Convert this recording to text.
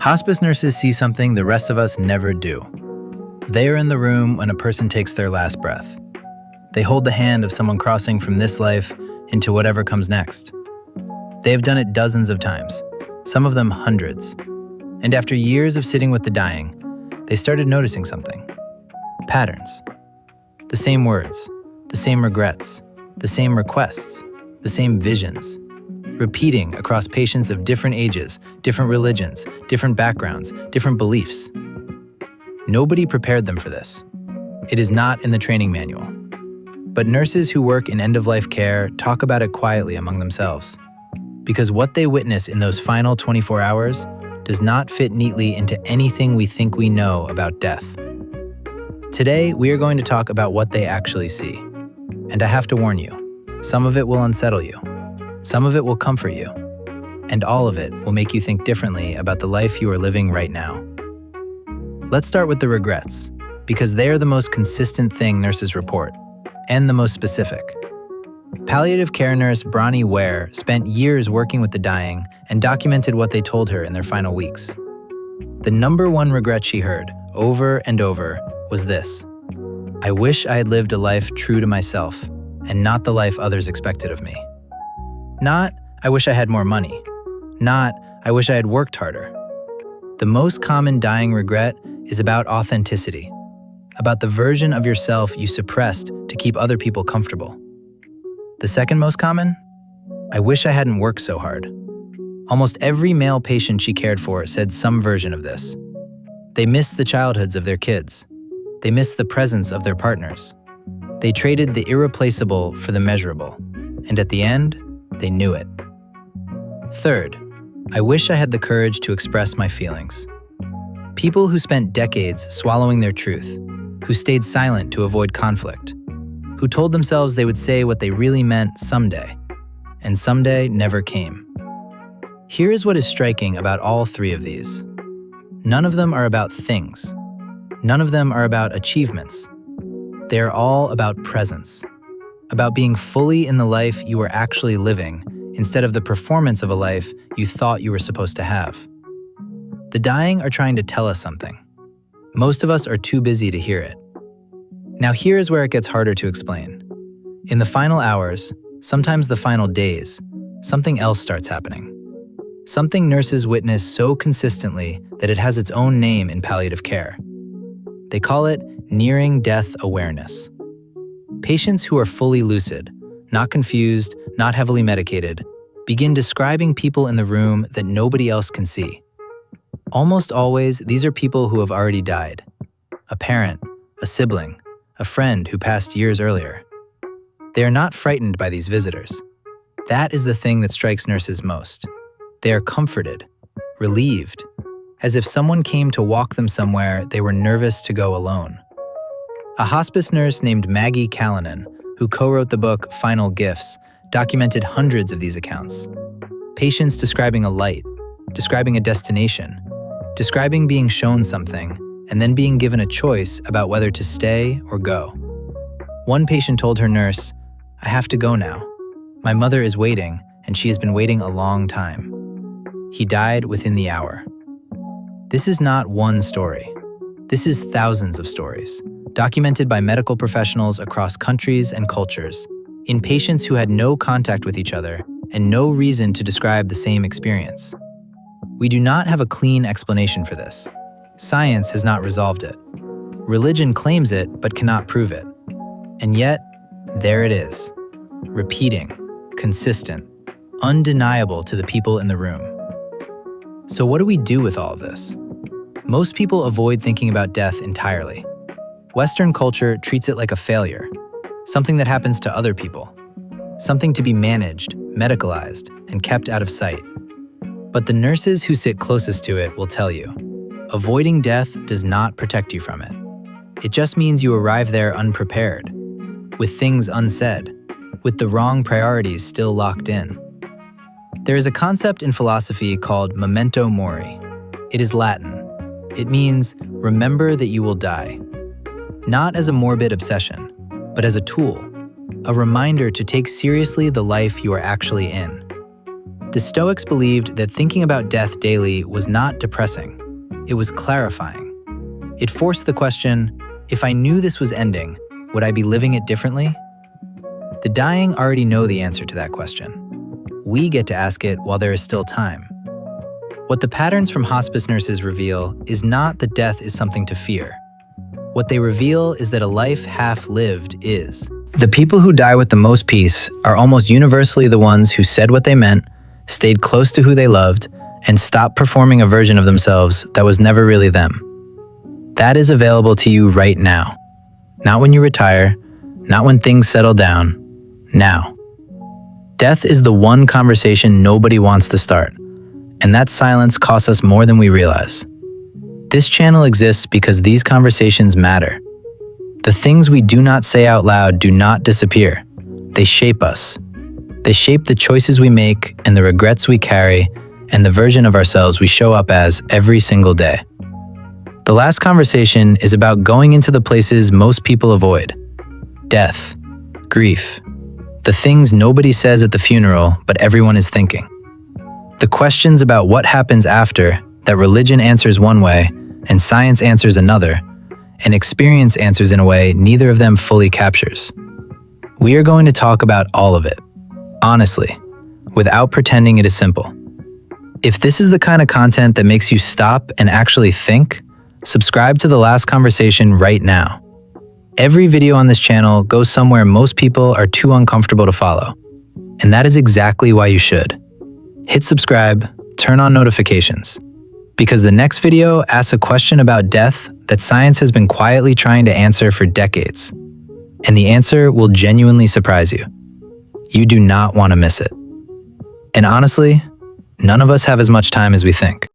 Hospice nurses see something the rest of us never do. They are in the room when a person takes their last breath. They hold the hand of someone crossing from this life into whatever comes next. They have done it dozens of times, some of them hundreds. And after years of sitting with the dying, they started noticing something. Patterns. The same words, the same regrets, the same requests, the same visions, repeating across patients of different ages, different religions, different backgrounds, different beliefs. Nobody prepared them for this. It is not in the training manual. But nurses who work in end-of-life care talk about it quietly among themselves, because what they witness in those final 24 hours does not fit neatly into anything we think we know about death. Today, we are going to talk about what they actually see. And I have to warn you, some of it will unsettle you. Some of it will comfort you, and all of it will make you think differently about the life you are living right now. Let's start with the regrets, because they are the most consistent thing nurses report, and the most specific. Palliative care nurse Bronnie Ware spent years working with the dying and documented what they told her in their final weeks. The number one regret she heard, over and over, was this: I wish I had lived a life true to myself, and not the life others expected of me. Not, I wish I had more money. Not, I wish I had worked harder. The most common dying regret is about authenticity, about the version of yourself you suppressed to keep other people comfortable. The second most common? I wish I hadn't worked so hard. Almost every male patient she cared for said some version of this. They missed the childhoods of their kids. They missed the presence of their partners. They traded the irreplaceable for the measurable, and at the end, they knew it. Third, I wish I had the courage to express my feelings. People who spent decades swallowing their truth, who stayed silent to avoid conflict, who told themselves they would say what they really meant someday, and someday never came. Here is what is striking about all three of these. None of them are about things. None of them are about achievements. They are all about presence. About being fully in the life you are actually living instead of the performance of a life you thought you were supposed to have. The dying are trying to tell us something. Most of us are too busy to hear it. Now here is where it gets harder to explain. In the final hours, sometimes the final days, something else starts happening. Something nurses witness so consistently that it has its own name in palliative care. They call it nearing death awareness. Patients who are fully lucid, not confused, not heavily medicated, begin describing people in the room that nobody else can see. Almost always, these are people who have already died. A parent, a sibling, a friend who passed years earlier. They are not frightened by these visitors. That is the thing that strikes nurses most. They are comforted, relieved, as if someone came to walk them somewhere they were nervous to go alone. A hospice nurse named Maggie Callanan, who co-wrote the book Final Gifts, documented hundreds of these accounts. Patients describing a light, describing a destination, describing being shown something, and then being given a choice about whether to stay or go. One patient told her nurse, "I have to go now. My mother is waiting, and she has been waiting a long time." He died within the hour. This is not one story. This is thousands of stories, documented by medical professionals across countries and cultures, in patients who had no contact with each other and no reason to describe the same experience. We do not have a clean explanation for this. Science has not resolved it. Religion claims it but cannot prove it. And yet, there it is, repeating, consistent, undeniable to the people in the room. So what do we do with all of this? Most people avoid thinking about death entirely. Western culture treats it like a failure, something that happens to other people, something to be managed, medicalized, and kept out of sight. But the nurses who sit closest to it will tell you, avoiding death does not protect you from it. It just means you arrive there unprepared, with things unsaid, with the wrong priorities still locked in. There is a concept in philosophy called memento mori. It is Latin. It means, remember that you will die. Not as a morbid obsession, but as a tool, a reminder to take seriously the life you are actually in. The Stoics believed that thinking about death daily was not depressing. It was clarifying. It forced the question, if I knew this was ending, would I be living it differently? The dying already know the answer to that question. We get to ask it while there is still time. What the patterns from hospice nurses reveal is not that death is something to fear. What they reveal is that a life half-lived is. The people who die with the most peace are almost universally the ones who said what they meant, stayed close to who they loved, and stopped performing a version of themselves that was never really them. That is available to you right now. Not when you retire, not when things settle down. Now. Death is the one conversation nobody wants to start, and that silence costs us more than we realize. This channel exists because these conversations matter. The things we do not say out loud do not disappear. They shape us. They shape the choices we make and the regrets we carry and the version of ourselves we show up as every single day. The last conversation is about going into the places most people avoid. Death, grief, the things nobody says at the funeral but everyone is thinking. The questions about what happens after that religion answers one way and science answers another, and experience answers in a way neither of them fully captures. We are going to talk about all of it, honestly, without pretending it is simple. If this is the kind of content that makes you stop and actually think, subscribe to The Last Conversation right now. Every video on this channel goes somewhere most people are too uncomfortable to follow, and that is exactly why you should. Hit subscribe, turn on notifications, because the next video asks a question about death that science has been quietly trying to answer for decades, and the answer will genuinely surprise you. You do not want to miss it. And honestly, none of us have as much time as we think.